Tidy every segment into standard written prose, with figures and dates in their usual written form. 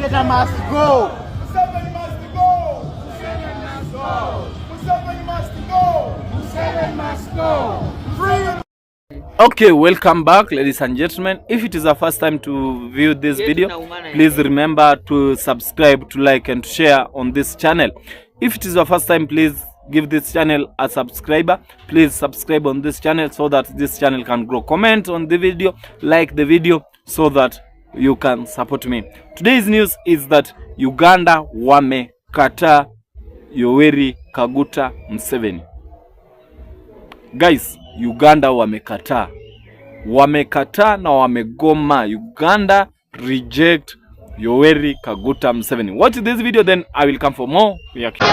dictator must go. Museveni must go. Museveni must go. Museveni must go. Free. Okay, welcome back, ladies and gentlemen. If it is the first time to view this video, please remember to subscribe, to like and to share on this channel. If it is the first time, please give this channel a subscriber. Please subscribe on this channel so that this channel can grow. Comment on the video, like the video so that you can support me. Today's news is that Uganda wamekata Yoweri Kaguta Museveni. Guys, Uganda wamekata na wamegoma. Uganda reject Yoweri Kaguta Museveni. Watch this video, then I will come for more reaction.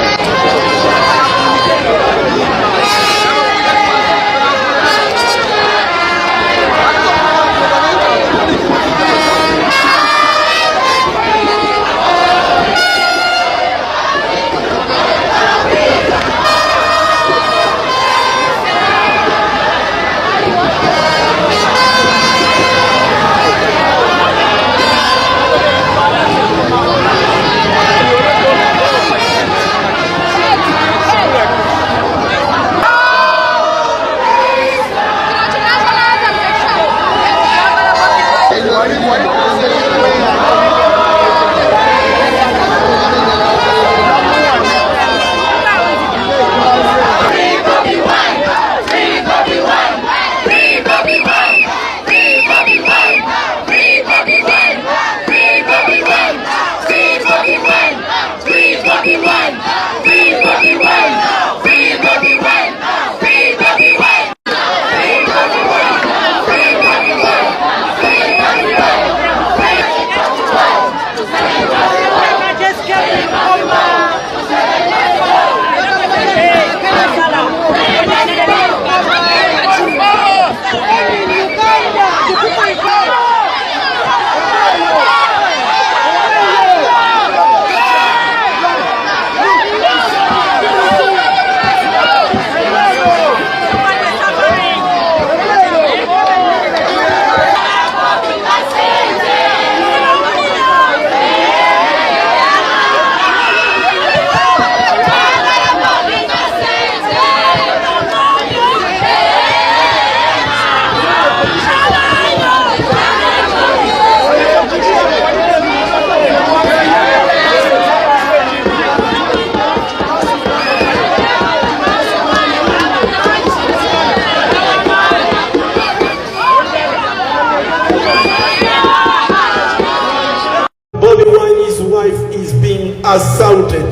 Assaulted,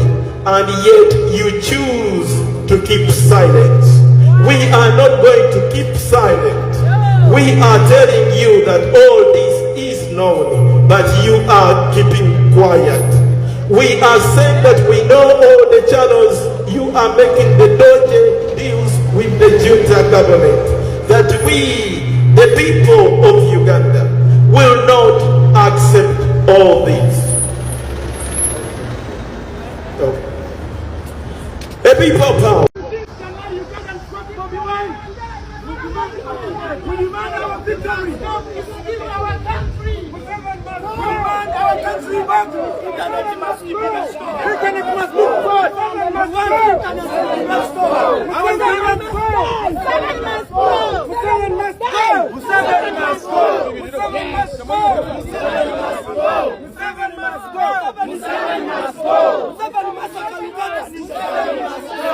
and yet you choose to keep silent. We are not going to keep silent. We are telling you that all this is known, but you are keeping quiet. We are saying that we know all the channels you are making the dodgy deals with the junta government, that we, the people of Uganda, will not accept all this. The people power. We demand our victory. We demand our country. We demand our country back. Internet must be finished. Internet must be fought. Museveni must go. Museveni must go. Museveni must go. Museveni must go. Museveni must go. Museveni must go. Museveni must go. Museveni must go. Museveni must go.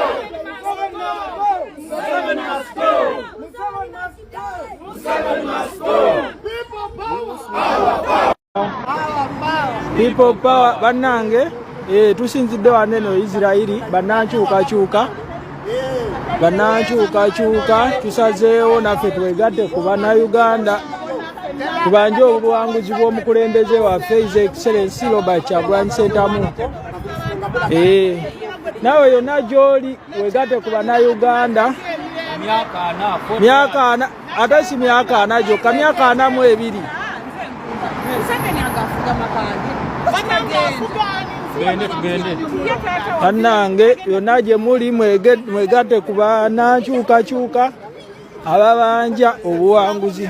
Museveni must go. Museveni must go. Museveni must go. Museveni must go. People power banange tusinzidde waneno Israeli banakyuka tusazeewo naffe twegatte ku Bannayuganda tubanje obuwanguzi bw'omukulembeze waffe His Excellency Robert Kyagulanyi Ssentamu. Nawe yonna gy'oli wegatte ku Bannayuganda myaka ana ate si myaka ana gyokka, myaka 42. Bannange yonna gye muli mwegatte ku Bannakyukakyuka ababanja obuwanguzi.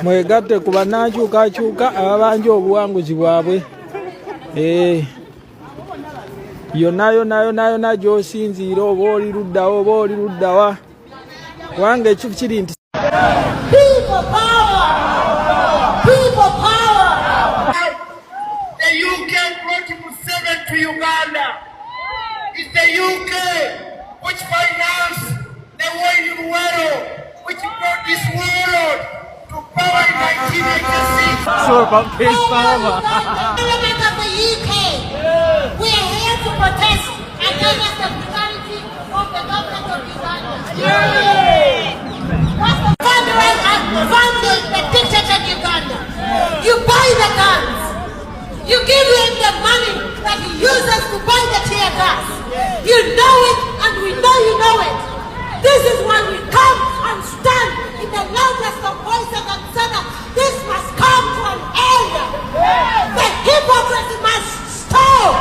Mwegatte ku bannakyukakyuka ababanja obuwanguzi bwabwe. Yonna gy'osinziira oba oli luddawa oba oli luddawa. Wange ekyo kiri nti people power. The UK brought Museveni to Uganda. It's the UK which financed the war in Rwanda, which brought this world to power in 1986. Sure about Case Farmer. Parliament of the UK, we are here to protest against the brutality of the government of Uganda. What's the federal and funding the dictator of Uganda? You buy the guns. You give him the money that he uses to buy the tear gas. You know it, and we know you know it. This is why we come and stand in the loudest of voices and say that this must come to an end. The hypocrisy must stop.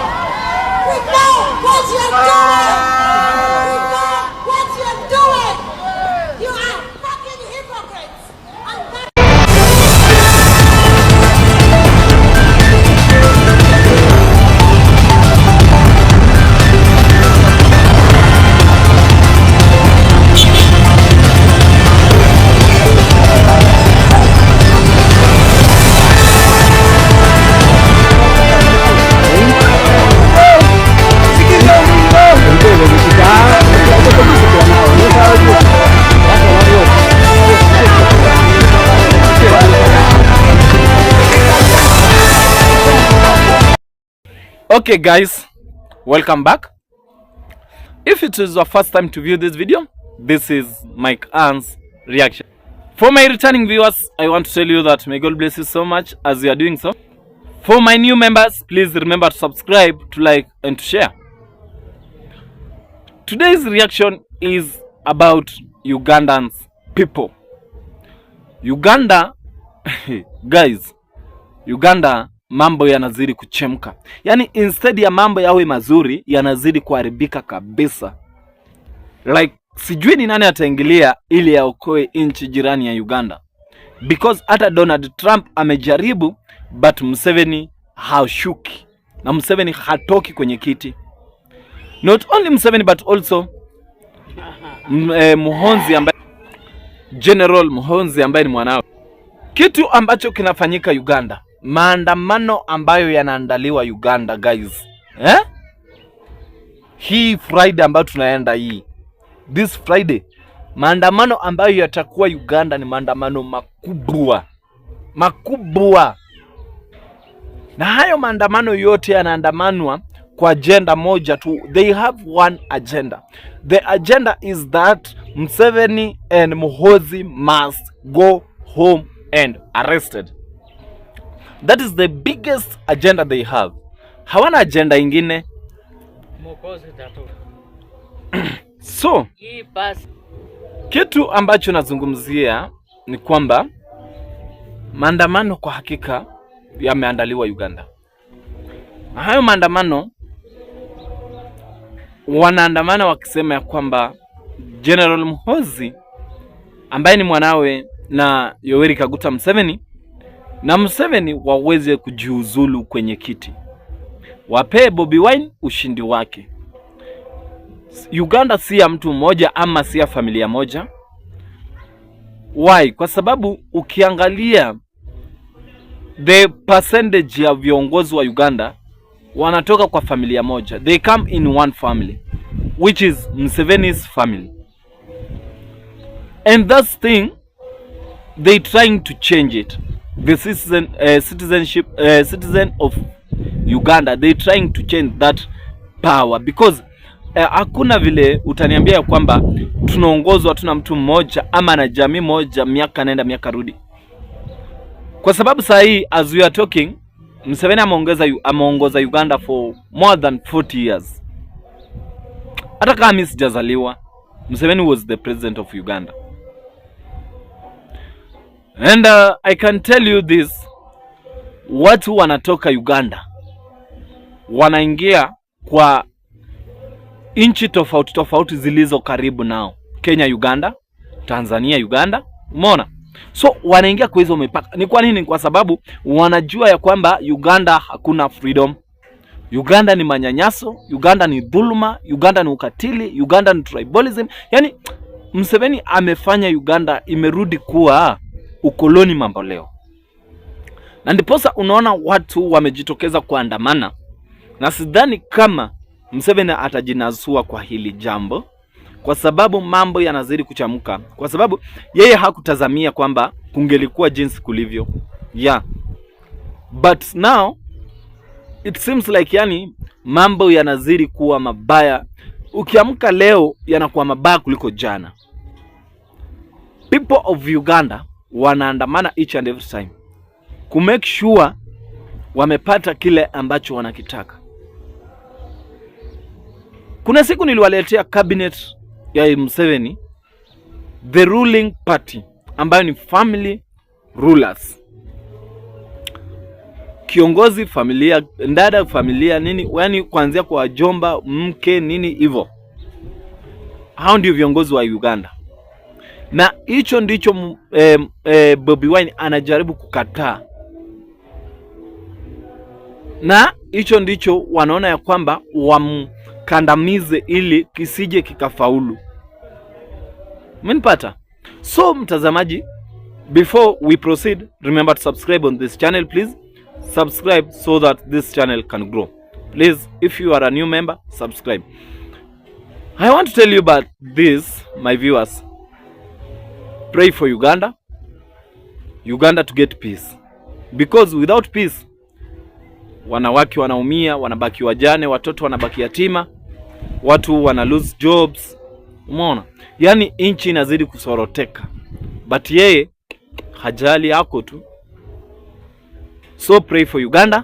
We know what you're doing. We know what you're doing. You are fucking hypocrites. And that Okay guys, welcome back. If it is your first time to view this video, this is MIKEANN'S reaction. For my returning viewers, I want to tell you that may God bless you so much as you are doing so. For my new members, please remember to subscribe, to like and to share. Today's reaction is about Ugandan's people. Uganda guys, Uganda mambo yanazidi kuchemka. Yani instead ya mambo yawe mazuri, yanazidi kuharibika kabisa. Like sijui ni nani ataingilia ili yaokoe nchi jirani ya Uganda. Because hata Donald Trump amejaribu, but Museveni hashuki. Na Museveni hatoki kwenye kiti. Not only Museveni but also Muhonzi ambaye General Muhonzi ambaye ni mwanao. Kitu ambacho kinafanyika Uganda, maandamano ambayo yanaandaliwa Uganda guys. Hii Friday ambayo tunaenda hii, this Friday, maandamano ambayo yatakuwa Uganda ni maandamano makubwa. Makubwa. Na hayo maandamano yote yanaandamanwa kwa agenda moja tu. They have one agenda. The agenda is that Museveni and Muhoozi must go home and arrested. That is the biggest agenda they have. Hawana agenda ingine. So, kitu ambacho nazungumzia ni kwamba maandamano kwa hakika yameandaliwa Uganda. Hayo maandamano wanaandamana wakisema ya kwamba General Muhoozi ambaye ni mwanawe na Yoweri Kaguta Museveni na Museveni waweze kujiuzulu kwenye kiti. Wapee Bobi Wine ushindi wake. Uganda si ya mtu mmoja ama si ya familia moja. Why? Kwa sababu ukiangalia the percentage ya viongozi wa Uganda wanatoka kwa familia moja. They come in one family, which is Museveni's family. And that thing, they trying to change it. The citizen of Uganda, they trying to change that power because hakuna vile utaniambia kwamba tunaongozwa tuna mtu mmoja ama na jamii moja miaka nenda miaka rudi. Kwa sababu saa hii as we are talking, Museveni ameongoza Uganda for more than 40 years. Hata kama mimi sijazaliwa, Museveni was the president of Uganda. And I can tell you this, watu wanatoka Uganda wanaingia kwa nchi tofauti tofauti zilizo karibu nao, Kenya, Uganda, Tanzania, Uganda, umeona? So wanaingia kwa hizo mipaka. Ni kwa nini? Kwa sababu wanajua ya kwamba Uganda hakuna freedom. Uganda ni manyanyaso, Uganda ni dhuluma, Uganda ni ukatili, Uganda ni tribalism. Yani Museveni amefanya Uganda imerudi kuwa ukoloni mambo leo. Na ndiposa unaona watu wamejitokeza kuandamana. Na sidhani kama Museveni atajinasua kwa hili jambo, kwa sababu mambo yanazidi kuchamuka, kwa sababu yeye hakutazamia kwamba kungelikuwa jinsi kulivyo. Yeah. But now it seems like yani mambo yanazidi kuwa mabaya. Ukiamka leo yanakuwa mabaya kuliko jana. People of Uganda wanaandamana each and every time to make sure wamepata kile ambacho wanakitaka. Kuna siku niliwaletea cabinet ya Museveni, the ruling party, ambayo ni family rulers. Kiongozi familia, ndada familia nini, yani kuanzia kwa wajomba, mke nini hivyo. Hao ndio viongozi wa Uganda. Na hicho ndicho Bobi Wine anajaribu kukataa. Na hicho ndicho wanaona ya kwamba wamkandamize ili kisije kikafaulu. Mmenipata? So mtazamaji, before we proceed, remember to subscribe on this channel, please. Subscribe so that this channel can grow. Please, if you are a new member, subscribe. I want to tell you about this, my viewers. Pray for Uganda. Uganda to get peace. Because without peace, wanawake wanaumia, wanabaki wajane, watoto wanabaki yatima, watu wana lose jobs. Umeona? Yani inchi inazidi kusoroteka. But yeye hajali yako tu. So pray for Uganda.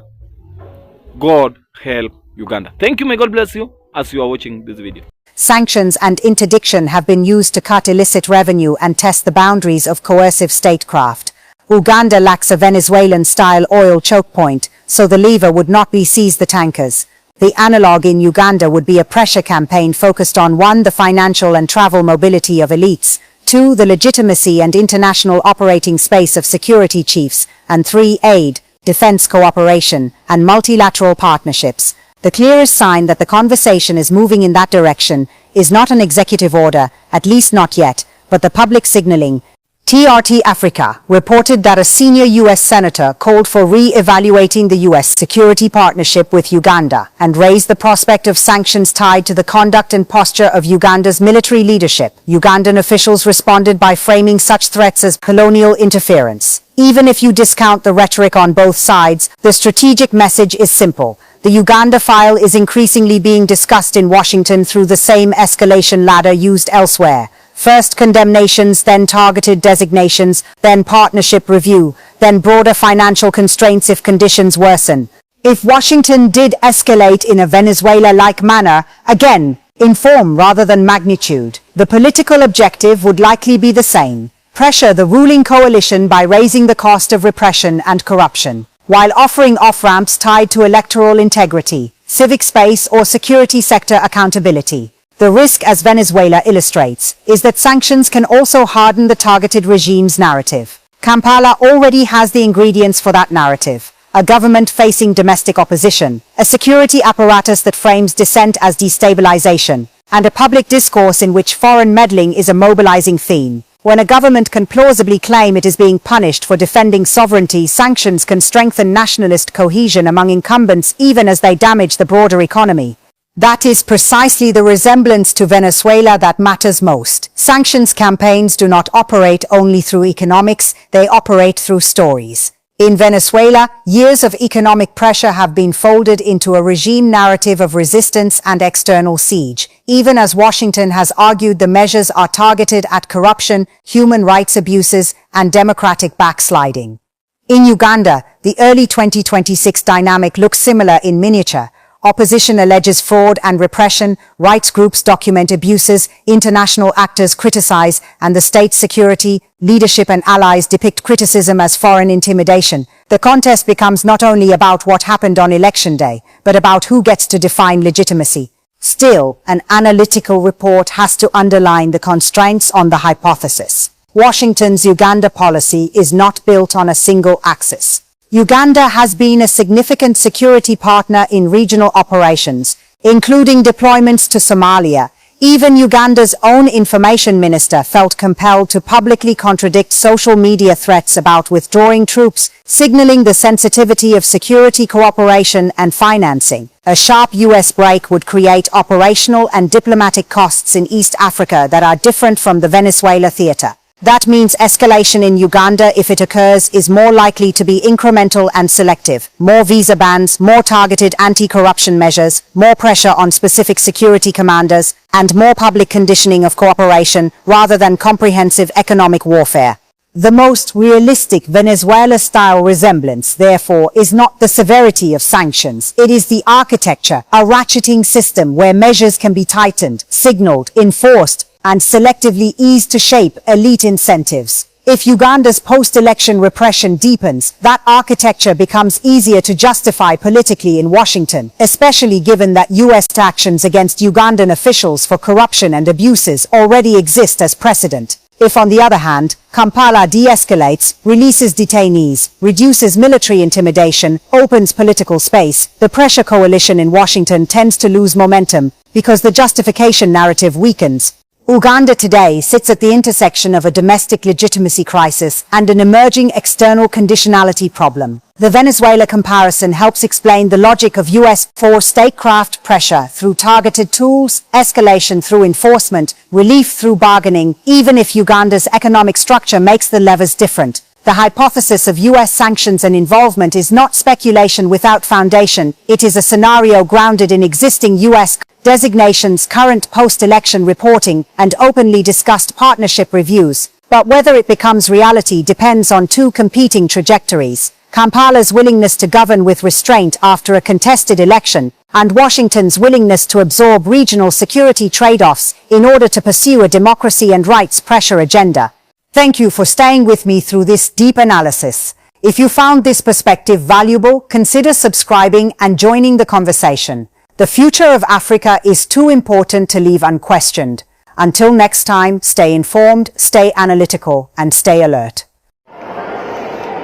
God help Uganda. Thank you, may God bless you as you are watching this video. Sanctions and interdiction have been used to cut illicit revenue and test the boundaries of coercive statecraft. Uganda lacks a Venezuelan-style oil choke point, so the lever would not be seize the tankers. The analog in Uganda would be a pressure campaign focused on 1. The financial and travel mobility of elites, 2. The legitimacy and international operating space of security chiefs, and 3. Aid, defense cooperation, and multilateral partnerships. The clearest sign that the conversation is moving in that direction is not an executive order, at least not yet, but the public signaling. TRT Africa reported that a senior U.S. senator called for re-evaluating the U.S. security partnership with Uganda and raised the prospect of sanctions tied to the conduct and posture of Uganda's military leadership. Ugandan officials responded by framing such threats as colonial interference. Even if you discount the rhetoric on both sides, the strategic message is simple. The Uganda file is increasingly being discussed in Washington through the same escalation ladder used elsewhere. First condemnations, then targeted designations, then partnership review, then broader financial constraints if conditions worsen. If Washington did escalate in a Venezuela-like manner, again, in form rather than magnitude, the political objective would likely be the same. Pressure the ruling coalition by raising the cost of repression and corruption, while offering off-ramps tied to electoral integrity, civic space or security sector accountability. The risk, as Venezuela illustrates, is that sanctions can also harden the targeted regime's narrative. Kampala already has the ingredients for that narrative. A government facing domestic opposition, a security apparatus that frames dissent as destabilization, and a public discourse in which foreign meddling is a mobilizing theme. When a government can plausibly claim it is being punished for defending sovereignty, sanctions can strengthen nationalist cohesion among incumbents even as they damage the broader economy. That is precisely the resemblance to Venezuela that matters most. Sanctions campaigns do not operate only through economics, they operate through stories. In Venezuela, years of economic pressure have been folded into a regime narrative of resistance and external siege, even as Washington has argued the measures are targeted at corruption, human rights abuses, and democratic backsliding. In Uganda, the early 2026 dynamic looks similar in miniature. Opposition alleges fraud and repression, rights groups document abuses, international actors criticize, and the state's security, leadership and allies depict criticism as foreign intimidation. The contest becomes not only about what happened on election day, but about who gets to define legitimacy. Still, an analytical report has to underline the constraints on the hypothesis. Washington's Uganda policy is not built on a single axis. Uganda has been a significant security partner in regional operations, including deployments to Somalia. Even Uganda's own information minister felt compelled to publicly contradict social media threats about withdrawing troops, signaling the sensitivity of security cooperation and financing. A sharp U.S. break would create operational and diplomatic costs in East Africa that are different from the Venezuela theater. That means escalation in Uganda, if it occurs, is more likely to be incremental and selective. More visa bans, more targeted anti-corruption measures, more pressure on specific security commanders, and more public conditioning of cooperation rather than comprehensive economic warfare. The most realistic Venezuela-style resemblance, therefore, is not the severity of sanctions. It is the architecture, a ratcheting system where measures can be tightened, signaled, enforced, and selectively eased to shape elite incentives. If Uganda's post-election repression deepens, that architecture becomes easier to justify politically in Washington, especially given that U.S. actions against Ugandan officials for corruption and abuses already exist as precedent. If, on the other hand, Kampala de-escalates, releases detainees, reduces military intimidation, opens political space, the pressure coalition in Washington tends to lose momentum because the justification narrative weakens. Uganda today sits at the intersection of a domestic legitimacy crisis and an emerging external conditionality problem. The Venezuela comparison helps explain the logic of U.S. statecraft pressure through targeted tools, escalation through enforcement, relief through bargaining, even if Uganda's economic structure makes the levers different. The hypothesis of U.S. sanctions and involvement is not speculation without foundation. It is a scenario grounded in existing U.S. designations, current post-election reporting, and openly discussed partnership reviews. But whether it becomes reality depends on two competing trajectories: Kampala's willingness to govern with restraint after a contested election, and Washington's willingness to absorb regional security trade-offs in order to pursue a democracy and rights pressure agenda. Thank you for staying with me through this deep analysis. If you found this perspective valuable, consider subscribing and joining the conversation. The future of Africa is too important to leave unquestioned. Until next time, stay informed, stay analytical, and stay alert.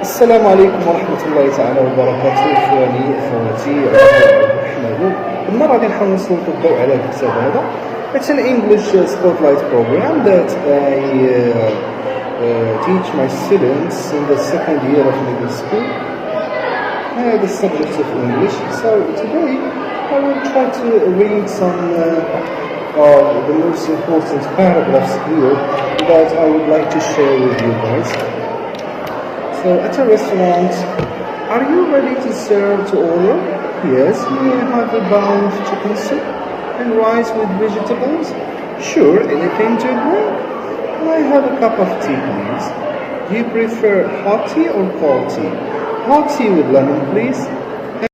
السلام عليكم ورحمة الله تعالى وبركاته. إخواني أخواتي المرة غادي نحاول نسلط الضوء على الكتاب هذا. It's an English spotlight program that I teach my students in the second year of middle school. The subject of English. So today I will try to read some of the most important paragraphs here that I would like to share with you guys. So at a restaurant, are you ready to serve to order? Yes, may I have a bowl of chicken soup and rice with vegetables? Sure, anything to drink? Can I have a cup of tea, please? Do you prefer hot tea or cold tea? Hot tea with lemon, please.